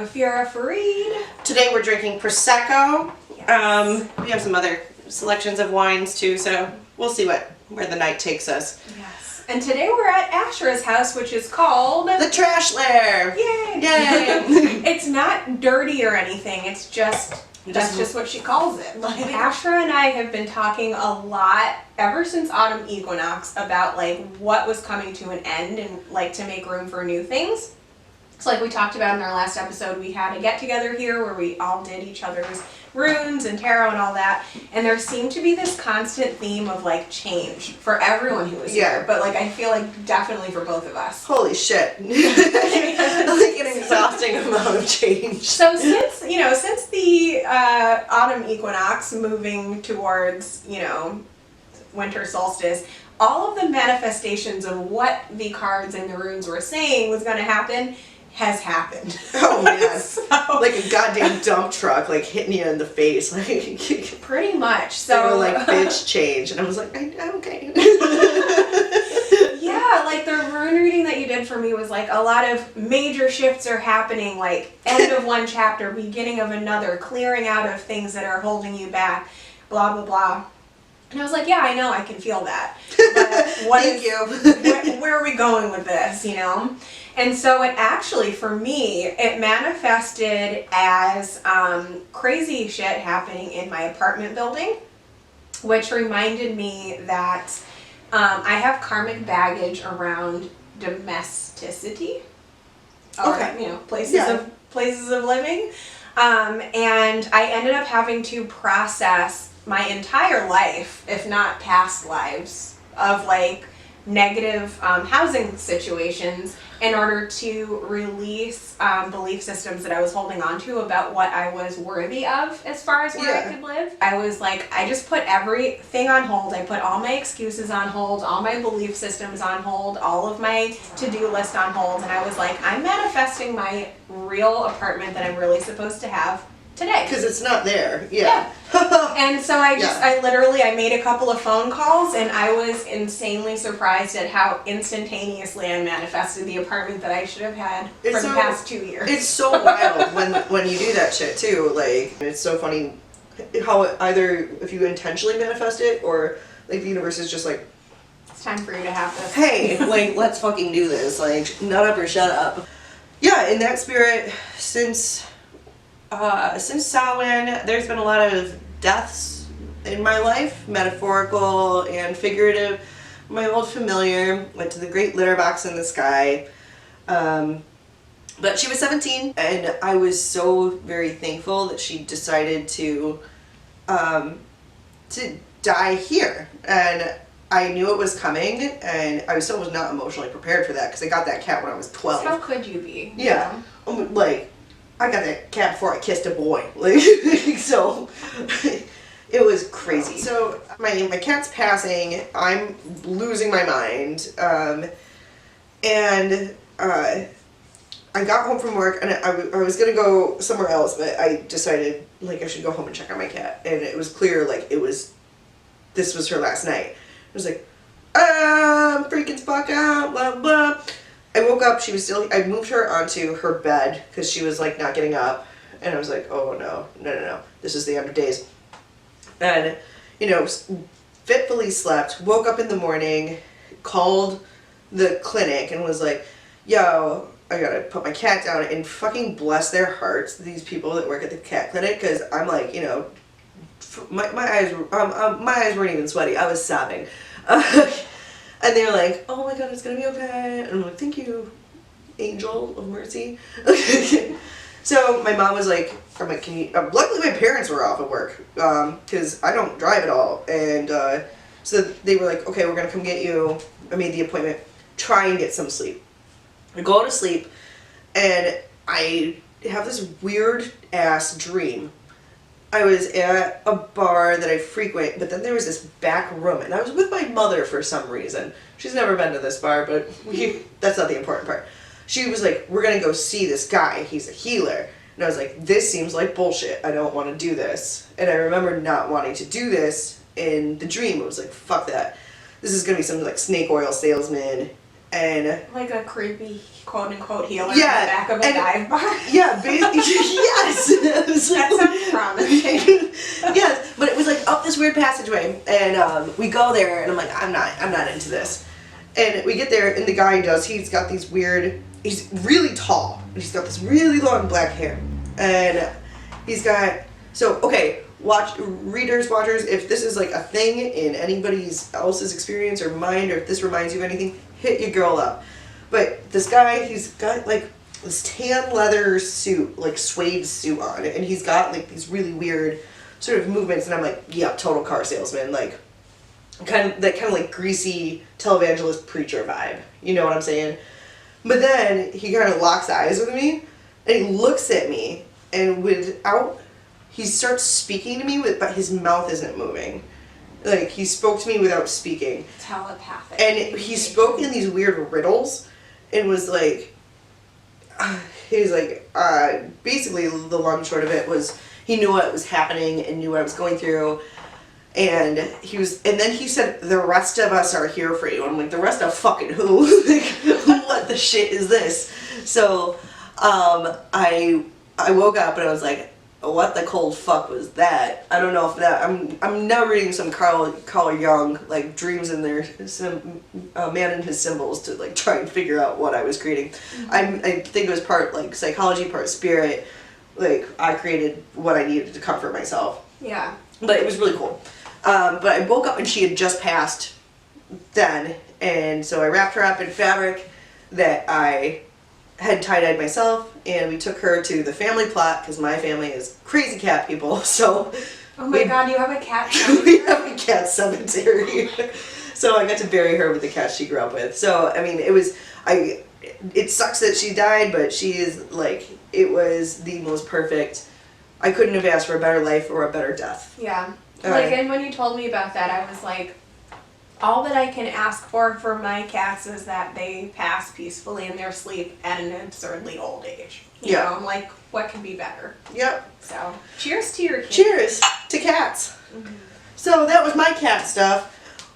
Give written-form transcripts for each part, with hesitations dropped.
I'm Afura Fareed. Today we're drinking prosecco. Yes. We have some other selections of wines too, so we'll see where the night takes us. Yes. And today we're at Ashera's house, which is called The Trash Lair. Yay! Yay! It's not dirty or anything. It's just that's just what she calls it. Like, Ashera and I have been talking a lot ever since autumn equinox about like what was coming to an end and like to make room for new things. So like we talked about in our last episode, we had a get together here where we all did each other's runes and tarot and all that, and there seemed to be this constant theme of like change for everyone who was here, but like I feel like definitely for both of us. Holy shit. Like an exhausting amount of change. So since the autumn equinox moving towards, winter solstice, all of the manifestations of what the cards and the runes were saying was going to happen has happened. Oh man. So, like a goddamn dump truck like hitting you in the face. Like pretty much. So they were like, bitch, change. And I was like, okay. Yeah, like the rune reading that you did for me was like a lot of major shifts are happening, like end of one chapter, beginning of another, clearing out of things that are holding you back, blah, blah, blah. And I was like, yeah, I know, I can feel that. But Thank you. Where are we going with this, And so it actually, for me, it manifested as crazy shit happening in my apartment building, which reminded me that I have karmic baggage around domesticity, or places of living, and I ended up having to process my entire life, if not past lives, of like negative housing situations in order to release belief systems that I was holding on to about what I was worthy of as far as where I could live. I was like, I just put everything on hold. I put all my excuses on hold, all my belief systems on hold, all of my to-do list on hold, and I was like, I'm manifesting my real apartment that I'm really supposed to have today. Because it's not there. Yeah. And so I made a couple of phone calls, and I was insanely surprised at how instantaneously I manifested the apartment that I should have had for the past 2 years. It's so wild when you do that shit too. Like, it's so funny how either if you intentionally manifest it or like the universe is just like, it's time for you to have this. Hey, like, let's fucking do this. Like, nut up or shut up. Yeah, in that spirit, since Samhain, there's been a lot of deaths in my life, metaphorical and figurative. My old familiar went to the great litter box in the sky, but she was 17, and I was so very thankful that she decided to die here, and I knew it was coming, and I still was not emotionally prepared for that because I got that cat when I was 12. How could you be? Yeah. Like, I got that cat before I kissed a boy. Like, so it was crazy. So my cat's passing. I'm losing my mind. And I got home from work, and I was gonna go somewhere else, but I decided like I should go home and check on my cat. And it was clear like this was her last night. I was like, I'm freaking fuck out, blah blah. I woke up, I moved her onto her bed because she was like not getting up, and I was like, oh no, this is the end of days. And, fitfully slept, woke up in the morning, called the clinic and was like, yo, I gotta put my cat down, and fucking bless their hearts, these people that work at the cat clinic, because I'm like, my eyes weren't even sweaty, I was sobbing. And they're like, oh my god, it's gonna be okay. And I'm like, thank you, angel of mercy. So my mom was like, I'm like, can you, luckily my parents were off at work, because I don't drive at all. And so they were like, okay, we're gonna come get you. I made the appointment, try and get some sleep. I go to sleep, and I have this weird ass dream. I was at a bar that I frequent, but then there was this back room, and I was with my mother for some reason. She's never been to this bar, but that's not the important part. She was like, we're gonna go see this guy, he's a healer. And I was like, this seems like bullshit, I don't want to do this. And I remember not wanting to do this in the dream. I was like, fuck that. This is gonna be some like snake oil salesman. and like a creepy quote-unquote healer yeah, in the back of a dive bar. Yeah, yes. It was like, That sounds promising. Yes, but it was like up this weird passageway, and we go there, and I'm like, I'm not into this. And we get there, and the guy he's got these weird, he's really tall, and he's got this really long black hair, and he's got, so, okay, watchers, if this is like a thing in anybody's else's experience or mind, or if this reminds you of anything, hit your girl up. But this guy, he's got like this tan leather suit, like suede suit on, and he's got like these really weird sort of movements, and I'm like, yeah, total car salesman, like kind of like greasy televangelist preacher vibe. You know what I'm saying? But then he kind of locks eyes with me, and he looks at me, and he starts speaking to me but his mouth isn't moving. Like, he spoke to me without speaking. Telepathic. And he spoke in these weird riddles, and was like, he was like, basically the long and short of it was, he knew what was happening and knew what I was going through. And then he said, the rest of us are here for you. I'm like, the rest of fucking who? Like, what the shit is this? So, I woke up and I was like, what the cold fuck was that? I don't know if that, I'm now reading some Carl Jung, like, dreams in there, some man and his symbols, to like try and figure out what I was creating. Mm-hmm. I think it was part like psychology, part spirit. Like, I created what I needed to comfort myself. Yeah. But it was really cool. But I woke up and she had just passed then, and so I wrapped her up in fabric that I had tie-dyed myself, and we took her to the family plot, because my family is crazy cat people, so... Oh my god, you have a cat cemetery? We have a cat cemetery. So I got to bury her with the cats she grew up with. So, I mean, it sucks that she died, but she is, like, it was the most perfect... I couldn't have asked for a better life or a better death. Yeah. And when you told me about that, I was like, all that I can ask for my cats is that they pass peacefully in their sleep at an absurdly old age. You know, I'm like, what could be better? Yep. So, cheers to your kids. Cheers to cats. Mm-hmm. So that was my cat stuff.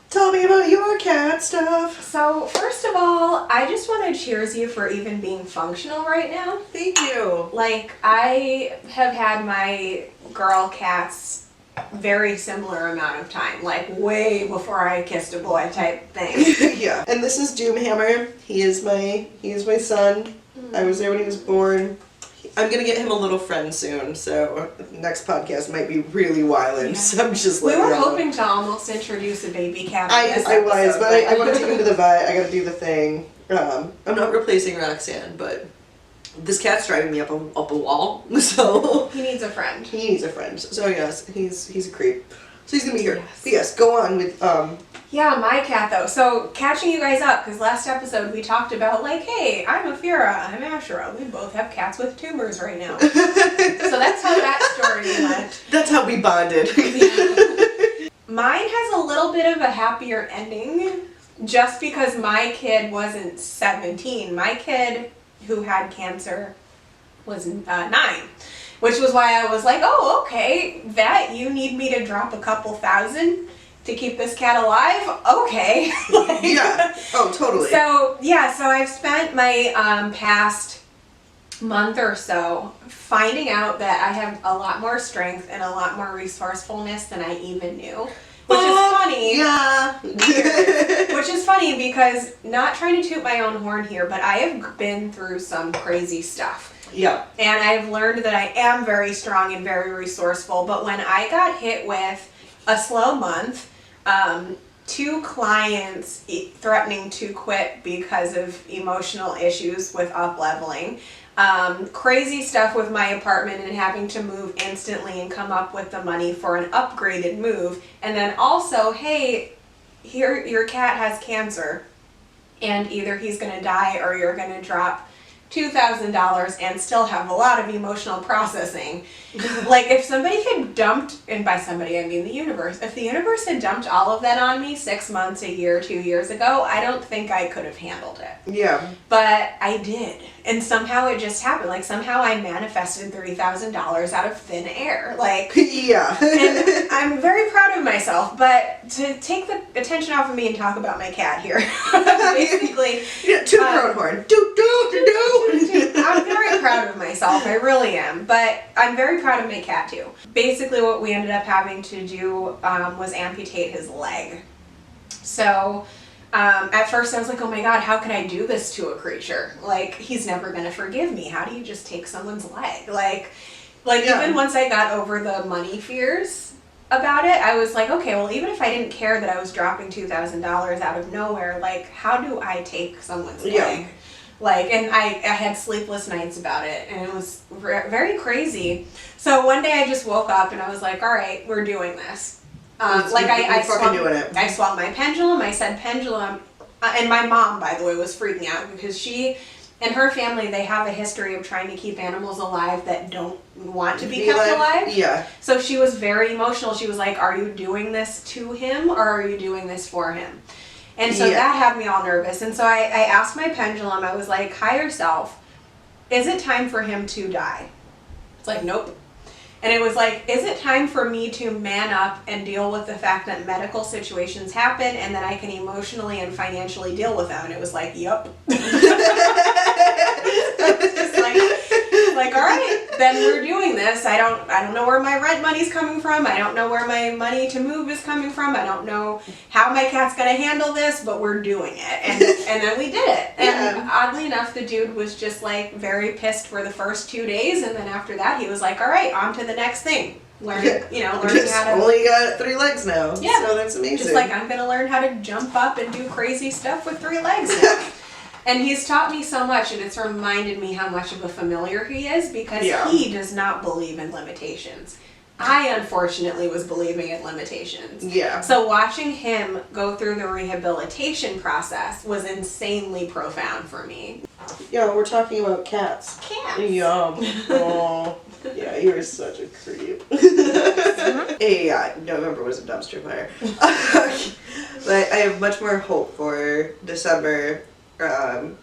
Tell me about your cat stuff. So, first of all, I just want to cheers you for even being functional right now. Thank you. Like, I have had my girl cats very similar amount of time, like way before I kissed a boy type thing. Yeah. And this is Doomhammer. He is my son. Mm-hmm. I was there when he was born. I'm gonna get him a little friend soon, so next podcast might be really wild. Yeah. So I'm just we were hoping to almost introduce a baby cat. I was, but I want to take him to the vet. I gotta do the thing. I'm not replacing Roxanne, but this cat's driving me up a wall, so... He needs a friend. He needs a friend. So yes, he's a creep. So he's gonna be here. Yes. But yes, go on with, Yeah, my cat though. So, catching you guys up, because last episode we talked about, like, hey, I'm Afura, I'm Ashera. We both have cats with tumors right now. So that's how that story went. That's how we bonded. Yeah. Mine has a little bit of a happier ending, just because my kid wasn't 17. My kid who had cancer was 9, which was why I was like, oh, okay, vet, you need me to drop a couple thousand to keep this cat alive? Okay. Like, yeah, oh, totally. So, yeah, so I've spent my past month or so finding out that I have a lot more strength and a lot more resourcefulness than I even knew. Which is funny. Yeah. Which is funny because, not trying to toot my own horn here, but I have been through some crazy stuff. Yeah. And I've learned that I am very strong and very resourceful, but when I got hit with a slow month, 2 clients threatening to quit because of emotional issues with up-leveling, crazy stuff with my apartment and having to move instantly and come up with the money for an upgraded move, and then also, hey, here your cat has cancer and either he's going to die or you're going to drop $2,000 and still have a lot of emotional processing. Like, if somebody had dumped, and by somebody I mean the universe, if the universe had dumped all of that on me 6 months, a year, 2 years ago, I don't think I could have handled it. Yeah. But I did. And somehow it just happened. Like, somehow I manifested $30,000 out of thin air. Like, Yeah. and I'm very proud of myself, but to take the attention off of me and talk about my cat here, basically. Yeah, toot your own horn. Doot, doot, doot, doot. I'm very proud of myself, I really am, but I'm very proud of my cat too. Basically what we ended up having to do was amputate his leg. So at first I was like, oh my god, how can I do this to a creature? Like, he's never gonna forgive me. How do you just take someone's leg? Like Yeah. Even once I got over the money fears about it, I was like, okay, well, even if I didn't care that I was dropping $2,000 out of nowhere, like, how do I take someone's leg? Like, and I had sleepless nights about it, and it was very crazy. So one day I just woke up and I was like, all right, we're doing this. I swung my pendulum. I said pendulum, and my mom, by the way, was freaking out because she and her family, they have a history of trying to keep animals alive that don't want to be kept alive. Yeah. So she was very emotional. She was like, are you doing this to him or are you doing this for him? And so that had me all nervous. And so I asked my pendulum, I was like, higher self, is it time for him to die? It's like, nope. And it was like, is it time for me to man up and deal with the fact that medical situations happen and that I can emotionally and financially deal with them? And it was like, yup. Just like, all right, then we're doing this. I don't know where my rent money's coming from. I don't know where my money to move is coming from. I don't know how my cat's gonna handle this, but we're doing it. And then we did it. And oddly enough, the dude was just like very pissed for the first 2 days, and then after that he was like, all right, on to the next thing. Learning how to... only got 3 legs now. Yeah. So that's amazing. Just like, I'm gonna learn how to jump up and do crazy stuff with 3 legs now. And he's taught me so much, and it's reminded me how much of a familiar he is, because he does not believe in limitations. I, unfortunately, was believing in limitations. Yeah. So watching him go through the rehabilitation process was insanely profound for me. Yeah, we're talking about cats. Cats. Yum. Oh. Yeah, you were such a creep. November was a dumpster fire. But I have much more hope for December. Because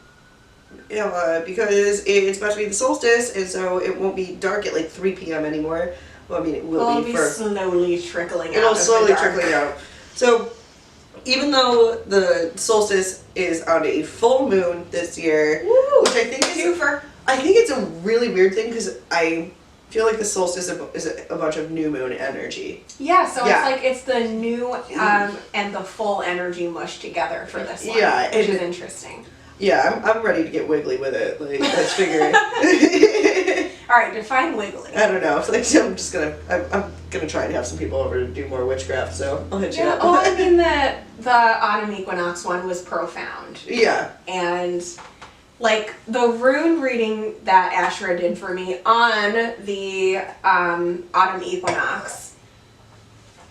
it's about to be the solstice, and so it won't be dark at like 3 p.m. anymore. Well, I mean, it will be for... slowly trickling out. It'll slowly trickling out. So, even though the solstice is on a full moon this year, which I think is... I think it's a really weird thing, because I feel like the solstice is a bunch of new moon energy. Yeah, so it's like it's the new and the full energy mushed together for this one, which is interesting. Yeah, I'm ready to get wiggly with it. Like, let's figure it. All right, define wiggly. I don't know. Like, I'm gonna try and have some people over to do more witchcraft. So I'll hit you up. Oh, I mean the autumn equinox one was profound. Yeah. And like the rune reading that Ashera did for me on the autumn equinox,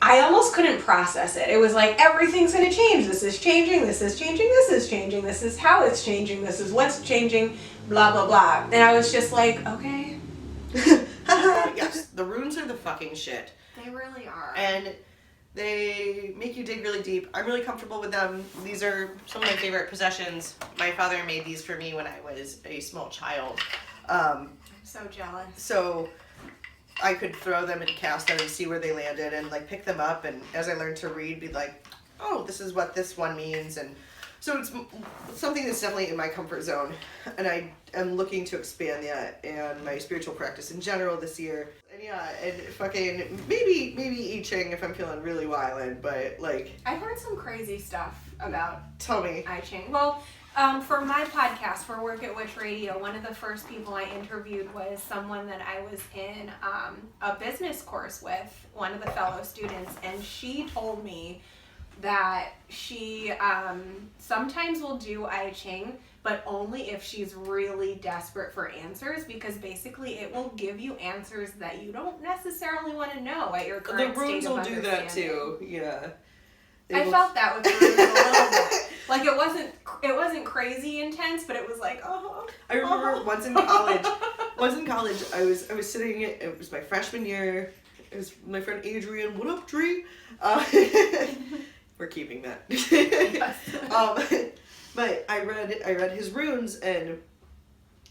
I almost couldn't process it. It was like, everything's going to change. This is changing, this is changing, this is changing, this is how it's changing, this is what's changing, blah, blah, blah. And I was just like, okay. Yes, the runes are the fucking shit. They really are. And they make you dig really deep. I'm really comfortable with them. These are some of my favorite possessions. My father made these for me when I was a small child. I'm so jealous. So I could throw them and cast them and see where they landed and like pick them up, and as I learned to read, be like, oh, this is what this one means. And so it's something that's definitely in my comfort zone, and I am looking to expand that and my spiritual practice in general this year. And and fucking maybe I Ching if I'm feeling really wildin', but like, I've heard some crazy stuff about tell me. I Ching. Well, for my podcast, for Work at Witch Radio, one of the first people I interviewed was someone that I was in a business course with, one of the fellow students, and she told me that she sometimes will do I Ching, but only if she's really desperate for answers, because basically it will give you answers that you don't necessarily want to know at your current state of understanding. The runes will do that too, yeah. I felt that with the runes a little bit. Like, it wasn't it wasn't crazy intense, but it was like, oh. I remember once in college, I was sitting, it was my freshman year, it was my friend Adrian, what up, Dree? We're keeping that. But I read his runes, and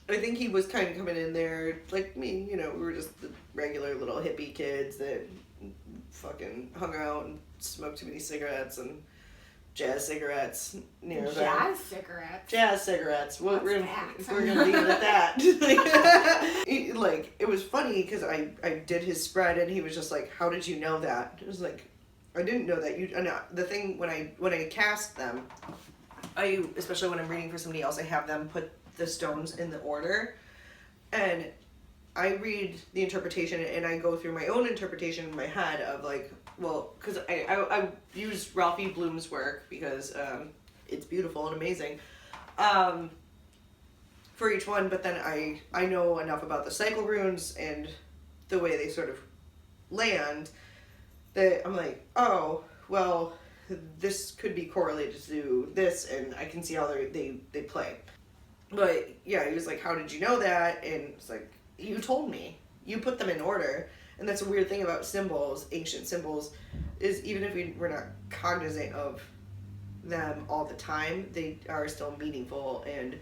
I think he was kind of coming in there like me, you know, we were just the regular little hippie kids that fucking hung out and smoked too many cigarettes and jazz cigarettes near them. Jazz cigarettes? Jazz cigarettes. Well, we're gonna leave it at that. Like, it was funny because I did his spread and he was just like, how did you know that? It was like, I didn't know that. The thing, when I cast them, especially when I'm reading for somebody else, I have them put the stones in the order, and I read the interpretation and I go through my own interpretation in my head of like, well, because I use Ralphie Bloom's work because it's beautiful and amazing for each one, but then I know enough about the cycle runes and the way they sort of land that I'm like, oh, well, this could be correlated to this, and I can see how they play. But yeah, he was like, how did you know that? And it's like, you told me. You put them in order. And that's a weird thing about symbols, ancient symbols, is even if we're not cognizant of them all the time, they are still meaningful, and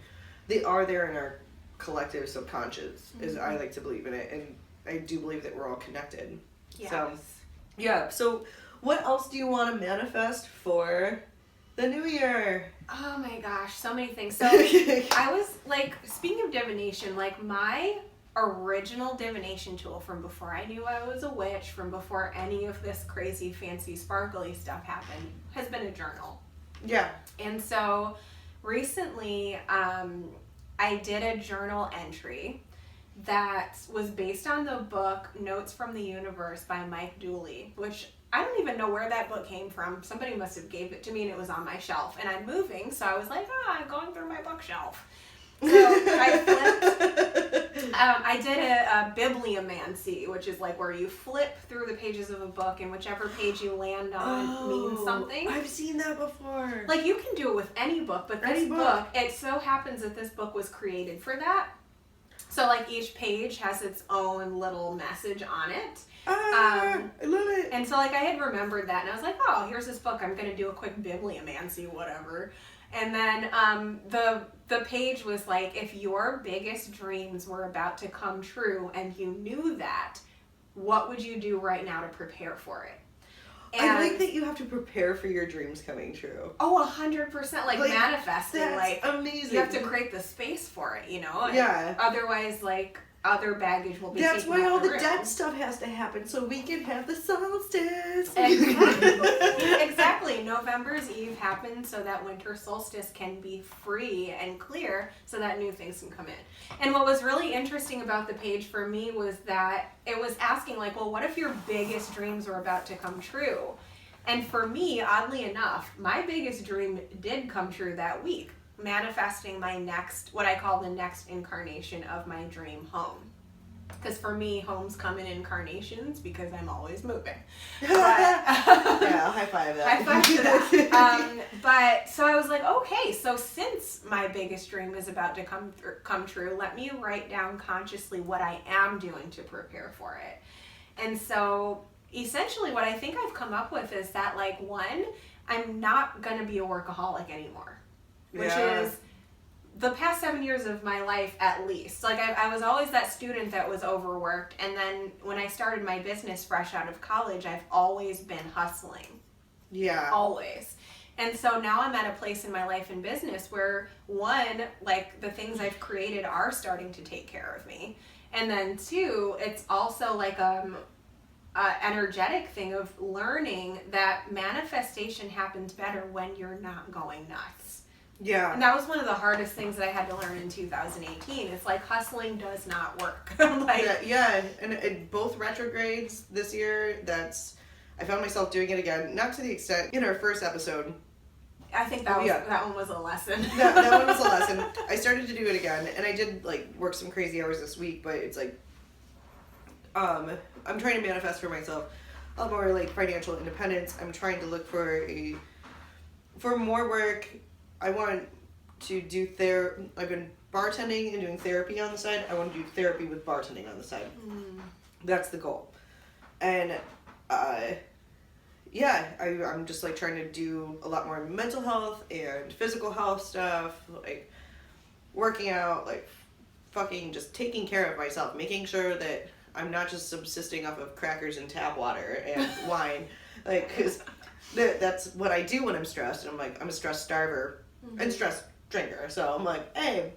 they are there in our collective subconscious, as I like to believe in it. And I do believe that we're all connected. Yes. So, yeah. So what else do you want to manifest for the new year? Oh my gosh, so many things. So I was like, speaking of divination, like my original divination tool from before I knew I was a witch, from before any of this crazy fancy sparkly stuff happened, has been a journal. Yeah. And so recently I did a journal entry that was based on the book Notes from the Universe by Mike Dooley, which I don't even know where that book came from. Somebody must have gave it to me and it was on my shelf. And I'm moving, so I was like, I'm going through my bookshelf. So I flipped. I did a bibliomancy, which is like where you flip through the pages of a book and whichever page you land on means something. I've seen that before. Like, you can do it with any book, but this book, it so happens that this book was created for that. So, like, each page has its own little message on it. I love it. And so, like, I had remembered that, and I was like, oh, here's this book. I'm going to do a quick bibliomancy, whatever. And then the page was like, if your biggest dreams were about to come true and you knew that, what would you do right now to prepare for it? And I like that you have to prepare for your dreams coming true. Oh, 100%. Like manifesting. That's like amazing. You have to create the space for it, you know? And yeah. Otherwise, like, other baggage will be That's taken why all the room. dead stuff has to happen, so we can have the solstice. Exactly. Exactly. November's Eve happens so that winter solstice can be free and clear so that new things can come in. And what was really interesting about the page for me was that it was asking, like, well, what if your biggest dreams were about to come true? And for me, oddly enough, my biggest dream did come true that week, manifesting my next, what I call the next incarnation of my dream home. Because for me, homes come in incarnations because I'm always moving. But, yeah, high five that. High five to that. But so I was like, okay, so since my biggest dream is about to come true, let me write down consciously what I am doing to prepare for it. And so essentially what I think I've come up with is that, like, one, I'm not going to be a workaholic anymore. Which is the past 7 years of my life, at least. Like, I was always that student that was overworked. And then when I started my business fresh out of college, I've always been hustling. Yeah. Always. And so now I'm at a place in my life and business where, one, like, the things I've created are starting to take care of me. And then two, it's also like energetic thing of learning that manifestation happens better when you're not going nuts. Yeah. And that was one of the hardest things that I had to learn in 2018. It's like hustling does not work. Like, yeah. And both retrogrades this year, I found myself doing it again, not to the extent in our first episode. I think that one was a lesson. that one was a lesson. I started to do it again, and I did, like, work some crazy hours this week, but it's like, I'm trying to manifest for myself a lot more, like, financial independence. I'm trying to look for more work. I want to do I've been bartending and doing therapy on the side. I want to do therapy with bartending on the side. That's the goal. And yeah, I'm just like trying to do a lot more mental health and physical health stuff, like working out, like fucking just taking care of myself, making sure that I'm not just subsisting off of crackers and tap water and wine, like, because that's what I do when I'm stressed. And I'm a stress starver and stress drinker. So I'm like, hey,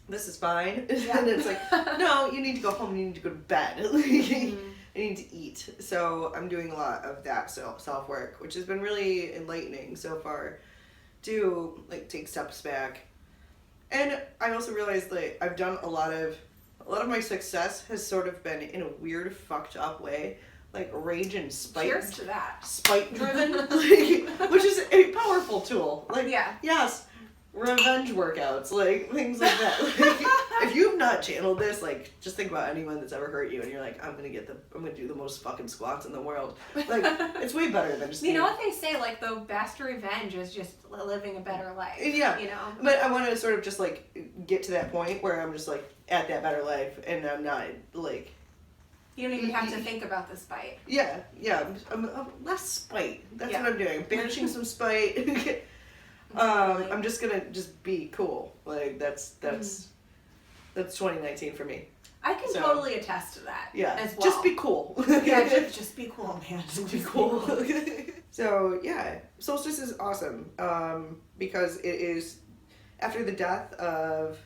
this is fine. Yeah. And it's like, no, you need to go home. You need to go to bed. I need to eat. So I'm doing a lot of that self-work, which has been really enlightening so far to like take steps back. And I also realized that I've done a lot of my success has sort of been in a weird fucked up way, like rage and spite. Cheers to that. Spite driven, like, which is a powerful tool. Like, yeah. Yes, revenge workouts, like things like that. Like, if you've not channeled this, like, just think about anyone that's ever hurt you, and you're like, I'm gonna do the most fucking squats in the world. Like, it's way better than just. You know what they say? Like, the best revenge is just living a better life. Yeah. You know. But I want to sort of just like get to that point where I'm just like at that better life, and I'm not like. You don't even have to think about the spite. Yeah. I'm less spite. That's what I'm doing. Banishing some spite. I'm just gonna be cool. Like that's 2019 for me. I can totally attest to that. Yeah, as well. Just be cool. Yeah, just be cool, man. Just be cool. So yeah, Solstice is awesome because it is after the death of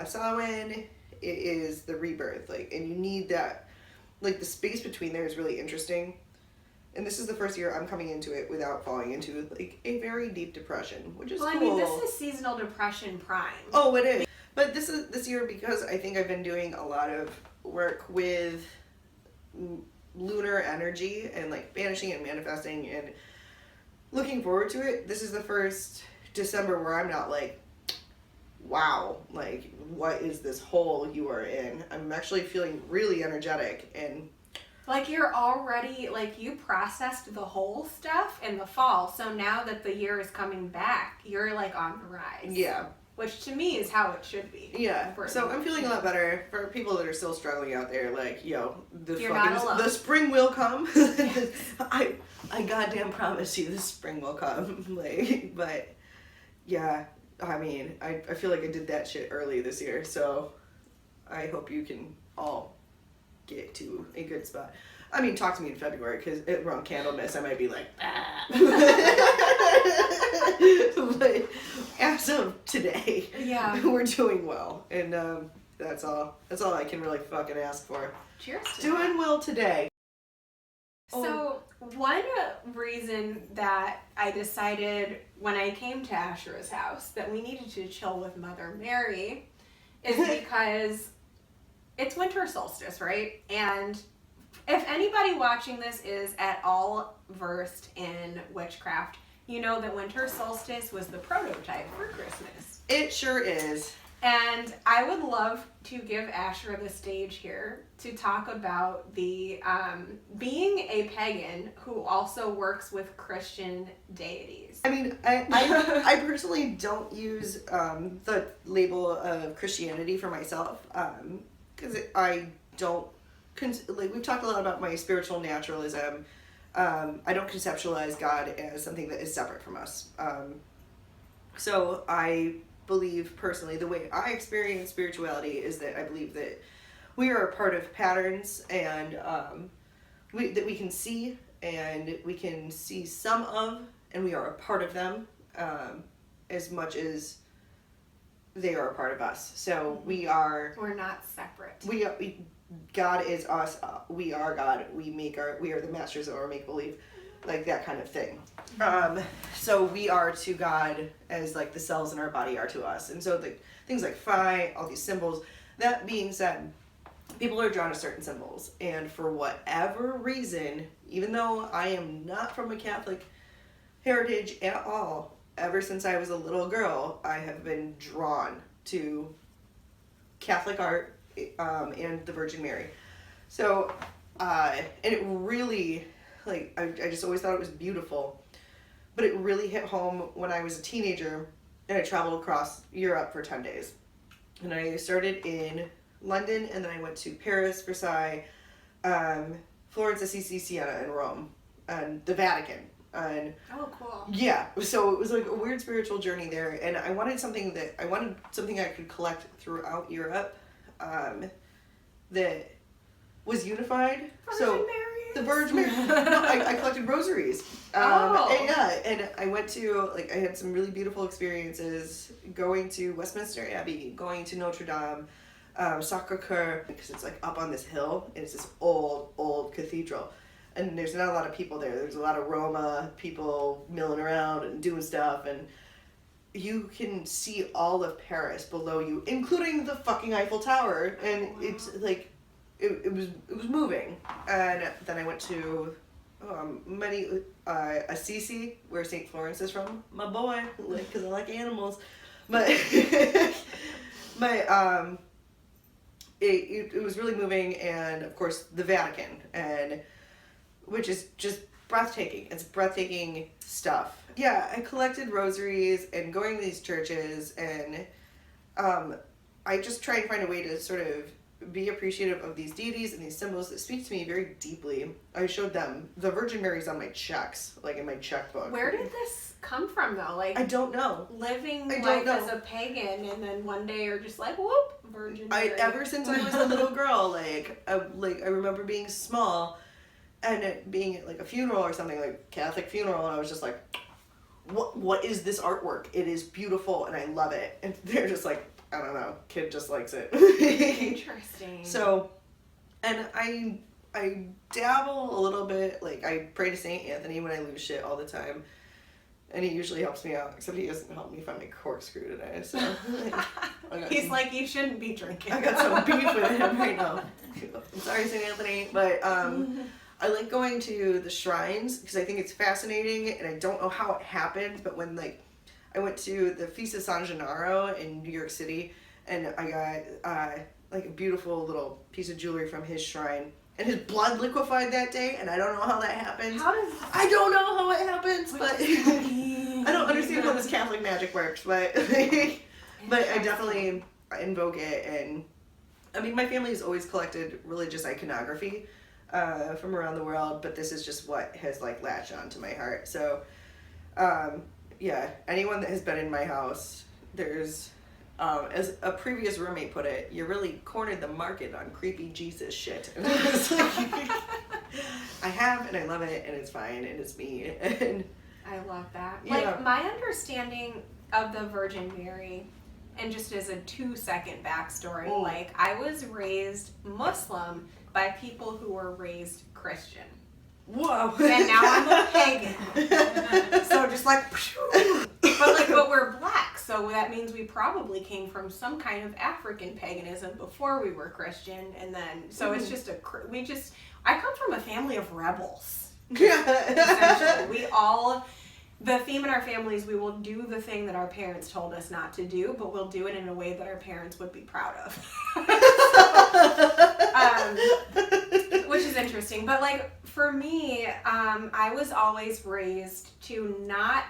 Samhain. It is the rebirth, like, and you need that. Like the space between there is really interesting. And this is the first year I'm coming into it without falling into like a very deep depression, which is cool. I mean, this is seasonal depression prime. Oh, it is. But this year because I think I've been doing a lot of work with lunar energy and like banishing and manifesting and looking forward to it. This is the first December where I'm not like, wow, like what is this hole you are in? I'm actually feeling really energetic and. Like you're already, like you processed the whole stuff in the fall, so now that the year is coming back, you're like on the rise. Yeah. Which to me is how it should be. Yeah. So I'm feeling a lot better. For people that are still struggling out there, like, yo, the spring will come. I goddamn promise you the spring will come. Like, but yeah, I mean, I feel like I did that shit early this year, so I hope you can all get to a good spot. I mean, talk to me in February, because around Candlemas I might be like, ah. But as of today, yeah, we're doing well, and that's all I can really fucking ask for. Cheers to doing that. well today. So one reason that I decided when I came to Ashera's house that we needed to chill with Mother Mary is because it's winter solstice, right? And if anybody watching this is at all versed in witchcraft, you know that winter solstice was the prototype for Christmas. It sure is. And I would love to give Ashera the stage here to talk about the being a pagan who also works with Christian deities. I mean, I personally don't use the label of Christianity for myself because I don't, like we've talked a lot about my spiritual naturalism. I don't conceptualize God as something that is separate from us. So I believe personally, the way I experience spirituality is that I believe that we are a part of patterns and that we can see and we can see some of, and we are a part of them as much as they are a part of us. So we're not separate. God is us. We are God. We are the masters of our make believe. Like that kind of thing. So we are to God as like the cells in our body are to us. And so the things like phi, all these symbols. That being said, people are drawn to certain symbols. And for whatever reason, even though I am not from a Catholic heritage at all, ever since I was a little girl, I have been drawn to Catholic art and the Virgin Mary. So, and it really, like, I just always thought it was beautiful. But it really hit home when I was a teenager and I traveled across Europe for 10 days. And I started in London, and then I went to Paris, Versailles, Florence, Assisi, Siena, and Rome, and the Vatican. And oh, cool. Yeah, so it was like a weird spiritual journey there, and I wanted something I could collect throughout Europe, that was unified. Virgin Marys. The Virgin Mary. No, I collected rosaries. And I went to, like, I had some really beautiful experiences going to Westminster Abbey, going to Notre Dame, Sacre-Cœur, because it's like up on this hill, and it's this old cathedral. And there's not a lot of people there. There's a lot of Roma people milling around and doing stuff, and you can see all of Paris below you, including the fucking Eiffel Tower, and it's like, it was moving. And then I went to Assisi, where St. Florence is from, my boy, like, because I like animals, but it was really moving. And of course the Vatican, and which is just breathtaking. It's breathtaking stuff. Yeah, I collected rosaries and going to these churches, and I just try and find a way to sort of be appreciative of these deities and these symbols that speak to me very deeply. I showed them the Virgin Mary's on my checks, like in my checkbook. Where did this come from, though? Like, I don't know. Living life as a pagan, and then one day you're just like, whoop, Virgin Mary. Ever since I was a little girl, I remember being small and it being at like a funeral or something, like Catholic funeral, and I was just like, what is this artwork? It is beautiful and I love it. And they're just like, I don't know, kid just likes it. Interesting. So, and I dabble a little bit, like I pray to Saint Anthony when I lose shit all the time. And he usually helps me out, except he doesn't help me find my corkscrew today, so. He's like, you shouldn't be drinking. I got some beef with him right now. I'm sorry, St. Anthony, but I like going to the shrines because I think it's fascinating, and I don't know how it happened, but when I went to the Feast of San Gennaro in New York City, and I got like a beautiful little piece of jewelry from his shrine, and his blood liquefied that day, and I don't know how that happens. I don't know how it happens, but I don't understand how this Catholic magic works, but but I definitely invoke it. And I mean, my family has always collected religious iconography from around the world, but this is just what has like latched onto my heart. So yeah, anyone that has been in my house, there's as a previous roommate put it, you really cornered the market on creepy Jesus shit. And I have, and I love it, and it's fine, and it's me. And I love that. Yeah. Like, my understanding of the Virgin Mary, and just as a 2-second backstory, like, I was raised Muslim by people who were raised Christian. Whoa. And now I'm a pagan. So just like, but we're black, so that means we probably came from some kind of African paganism before we were Christian, and then, so it's just I come from a family of rebels. Essentially. The theme in our family is we will do the thing that our parents told us not to do, but we'll do it in a way that our parents would be proud of. Which is interesting. But like, for me, I was always raised to not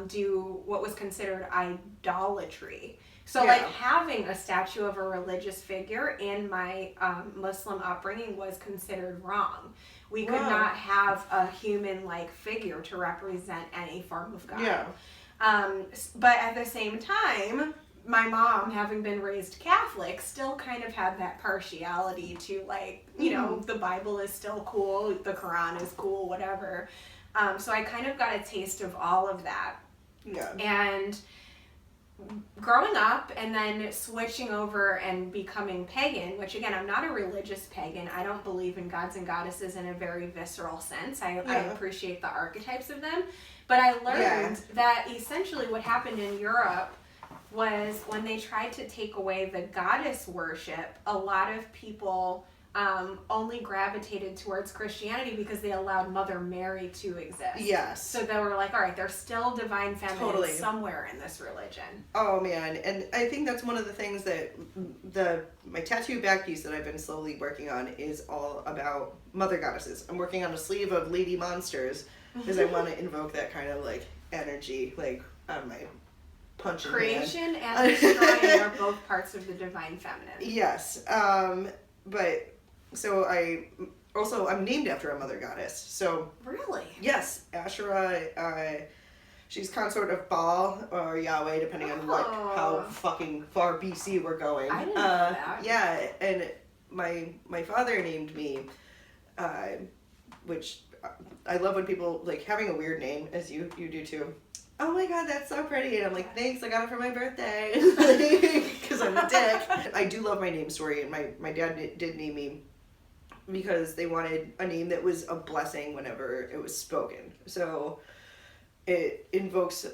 do what was considered idolatry. So like, having a statue of a religious figure in my Muslim upbringing was considered wrong. We could not have a human-like figure to represent any form of God. Yeah. But at the same time, my mom, having been raised Catholic, still kind of had that partiality to, like, you know, the Bible is still cool, the Quran is cool, whatever. So I kind of got a taste of all of that. Yeah. And growing up and then switching over and becoming pagan, which again, I'm not a religious pagan. I don't believe in gods and goddesses in a very visceral sense. I appreciate the archetypes of them. But I learned that essentially what happened in Europe was when they tried to take away the goddess worship, a lot of people only gravitated towards Christianity because they allowed Mother Mary to exist. Yes. So they were like, all right, there's still divine feminine somewhere in this religion. Oh man, and I think that's one of the things that my tattoo back piece that I've been slowly working on is all about mother goddesses. I'm working on a sleeve of lady monsters because I want to invoke that kind of like energy, like on my punch in Creation hand. and destroying are both parts of the divine feminine. Yes. But so I'm named after a mother goddess. So Really? yes, Ashera. She's consort of Baal or Yahweh, depending on how fucking far BC we're going. I didn't know that. Yeah, and my father named me, which I love when people like having a weird name, as you do too. Oh my god, that's so pretty. And I'm like, thanks, I got it for my birthday. Because I'm a dick. I do love my name story, and my dad did name me because they wanted a name that was a blessing whenever it was spoken. So it invokes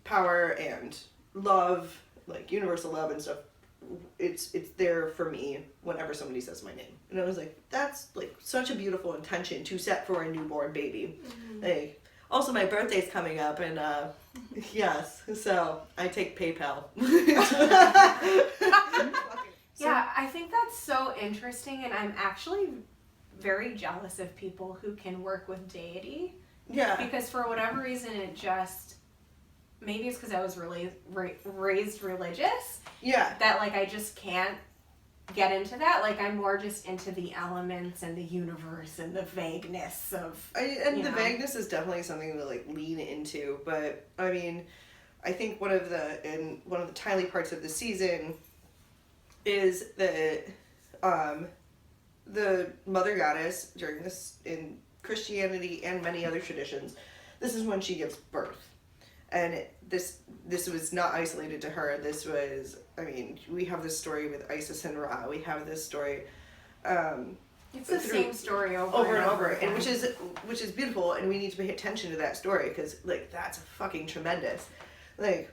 power and love, like universal love and stuff. It's there for me whenever somebody says my name. And I was like, that's like such a beautiful intention to set for a newborn baby. Mm-hmm. Like, also my birthday's coming up, and yes, so I take PayPal. Yeah, I think that's so interesting, and I'm actually very jealous of people who can work with deity. Yeah. Because for whatever reason, it just, maybe it's because I was really raised religious. Yeah. That like I just can't get into that. Like I'm more just into the elements and the universe and the vagueness of. The vagueness is definitely something to like lean into, but I mean, I think one of the tiny parts of the season is that the mother goddess during this in Christianity and many other traditions, this is when she gives birth. And this was not isolated to her. This was, I mean, we have this story with Isis and Ra. We have this story. It's the same story over and over again. And which is beautiful, and we need to pay attention to that story because like that's fucking tremendous. Like,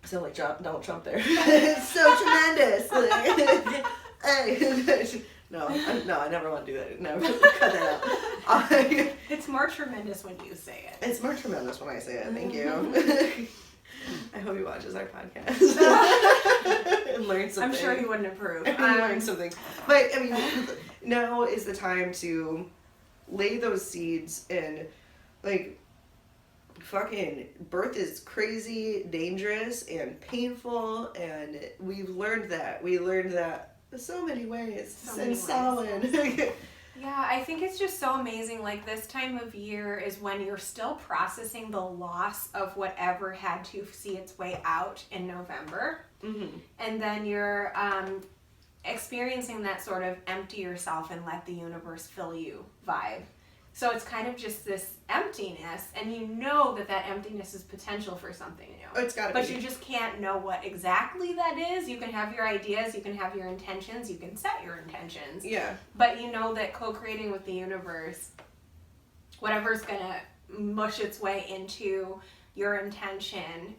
I sound like Donald Trump there. It's so tremendous. Like, hey. No, I never want to do that. No, cut that out. It's more tremendous when you say it. It's more tremendous when I say it. Thank you. I hope he watches our podcast and learns something. I'm sure he wouldn't approve. Learn something. But I mean, now is the time to lay those seeds and like fucking birth is crazy, dangerous, and painful, and we've learned that. We learned that in so many ways. Solid. Yeah, I think it's just so amazing. Like this time of year is when you're still processing the loss of whatever had to see its way out in November. Mm-hmm. And then you're experiencing that sort of empty yourself and let the universe fill you vibe. So it's kind of just this emptiness, and you know that emptiness is potential for something new. Oh, it's gotta be. But you just can't know what exactly that is. You can have your ideas, you can have your intentions, you can set your intentions. Yeah. But you know that co-creating with the universe, whatever's gonna mush its way into your intention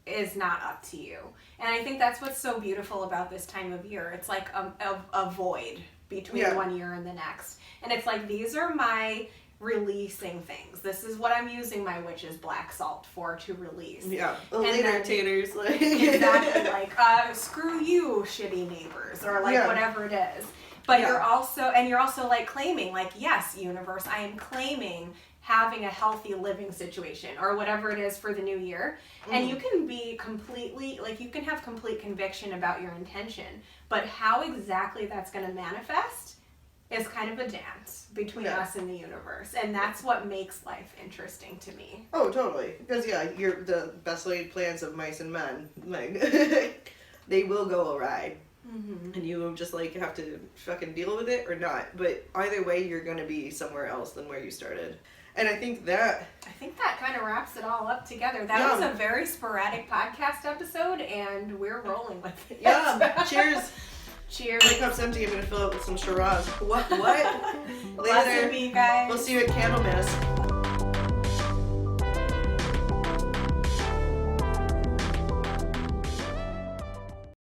is not up to you. And I think that's what's so beautiful about this time of year. It's like a void between one year and the next. And it's like, these are my releasing things. This is what I'm using my witch's black salt for to release. Yeah. Later taters. Like. Exactly. Like, screw you, shitty neighbors, or like whatever it is. But you're also like claiming, like, yes, universe, I am claiming having a healthy living situation or whatever it is for the new year. And you can be completely, like, you can have complete conviction about your intention, but how exactly that's going to manifest is kind of a dance between us and the universe. And that's what makes life interesting to me. Oh, totally. Because, you're the best laid plans of mice and men. Like, they will go awry. Mm-hmm. And you just, like, have to fucking deal with it or not. But either way, you're going to be somewhere else than where you started. And I think that kind of wraps it all up together. That was a very sporadic podcast episode, and we're rolling with it. Yeah. Cheers. Cheers. My cup's empty. I'm going to fill it with some Shiraz. What? Later. Bless you, guys. We'll see you at Candlemas.